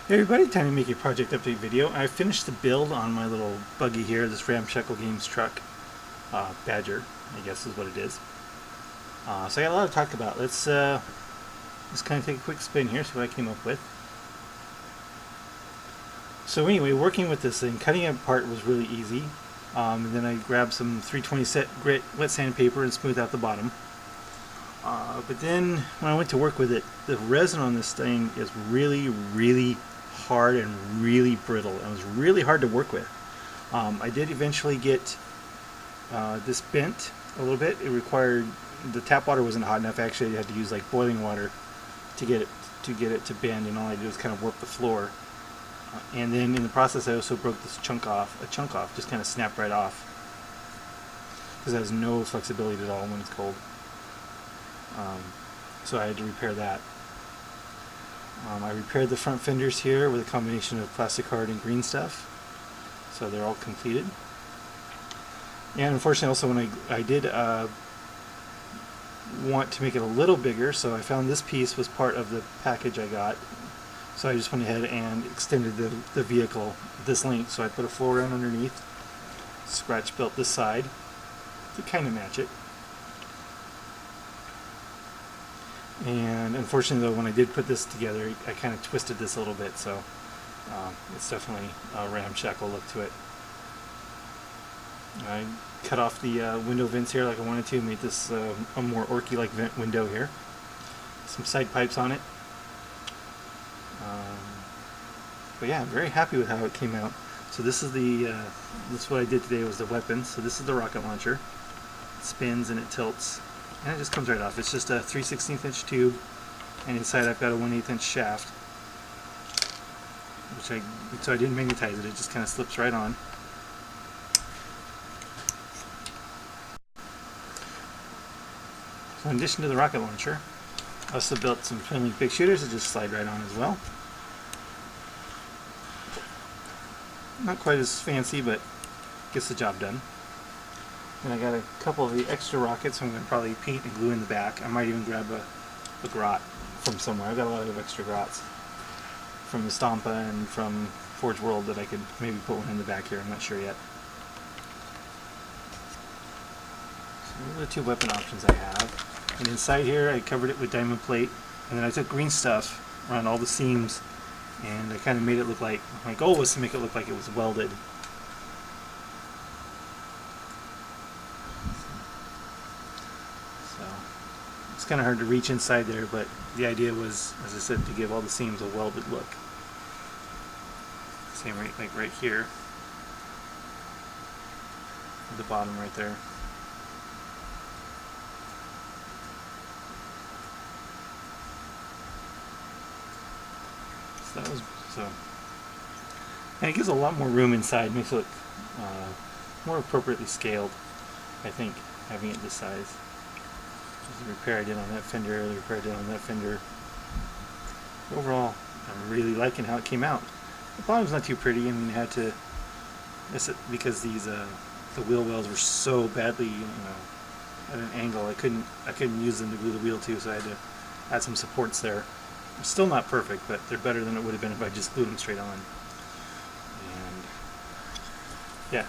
Hey everybody, time to make a project update video. I finished the build on my little buggy here, this Ramshackle Games truck, Badger, I guess is what it is. So I got a lot to talk about. Let's just kind of take a quick spin here, see what I came up with. So anyway, working with this thing, cutting it apart was really easy. And then I grabbed some 320 set grit wet sandpaper and smoothed out the bottom. But then when I went to work with it, the resin on this thing is really hard and really brittle, and it was really hard to work with. I did eventually get this bent a little bit. It required, the tap water wasn't hot enough. Actually, I had to use like boiling water to get it to bend, and all I did was kind of warp the floor. And then in the process, I also broke this chunk off, just kind of snapped right off, because it has no flexibility at all when it's cold. So I had to repair that. I repaired the front fenders here with a combination of plastic hard and green stuff, so they're all completed. And unfortunately also when I did want to make it a little bigger, so I found this piece was part of the package I got, so I just went ahead and extended the vehicle this length. So I put a floor round underneath, scratch built this side to kind of match it. And unfortunately though, when I did put this together, I kind of twisted this a little bit, so it's definitely a ramshackle look to it. I cut off the window vents here like I wanted to, made this a more orky like vent window here. Some side pipes on it. But yeah, I'm very happy with how it came out. So this is this is what I did today, was the weapon. So this is the rocket launcher. It spins and it tilts, and it just comes right off. It's just a 3/16 inch tube, and inside I've got a 1/8 inch shaft, so I didn't magnetize it. It just kind of slips right on. So in addition to the rocket launcher, I also built some friendly big shooters that just slide right on as well. Not quite as fancy, but gets the job done. And I got a couple of the extra rockets I'm going to probably paint and glue in the back. I might even grab a grot from somewhere. I've got a lot of extra grots from the Stompa and from Forge World that I could maybe put one in the back here. I'm not sure yet. So those are the two weapon options I have. And inside here I covered it with diamond plate, and then I took green stuff around all the seams, and I kind of made it look like, my goal was to make it look like it was welded. So it's kind of hard to reach inside there, but the idea was, as I said, to give all the seams a welded look. Same like right here, at the bottom right there. That was and it gives a lot more room inside, makes it look more appropriately scaled, I think, having it this size. There's the repair I did on that fender, the repair I did on that fender. Overall, I'm really liking how it came out. The bottom's not too pretty. I mean, I had to, because these the wheel wells were so badly, at an angle. I couldn't use them to glue the wheel to, so I had to add some supports there. Still not perfect, but they're better than it would have been if I just glued them straight on. And yeah.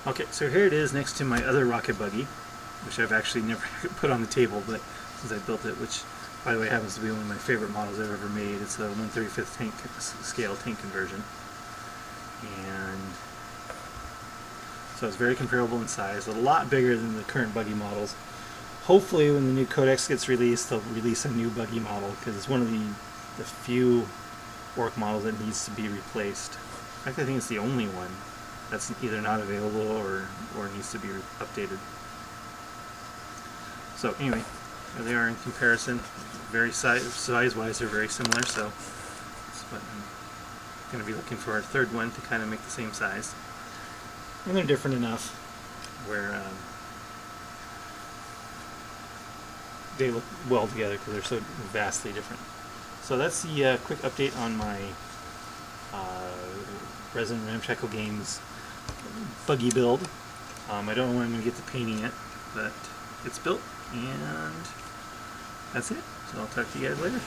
Okay, so here it is next to my other rocket buggy, which I've actually never put on the table, but since I built it, which by the way happens to be one of my favorite models I've ever made. It's a 1/35th tank scale tank conversion, and so it's very comparable in size, a lot bigger than the current buggy models. Hopefully when the new codex gets released, they'll release a new buggy model, because it's one of the few Ork models that needs to be replaced. In fact, I think it's the only one that's either not available or needs to be updated. So anyway, there they are in comparison. Very size-wise, they're very similar, so that's what I'm going to be looking for a third one to kind of make the same size. And they're different enough where they look well together because they're so vastly different. So that's the quick update on my resin Ramshackle Games buggy build. I don't know when I'm going to get to painting it, but it's built, and that's it. So I'll talk to you guys later.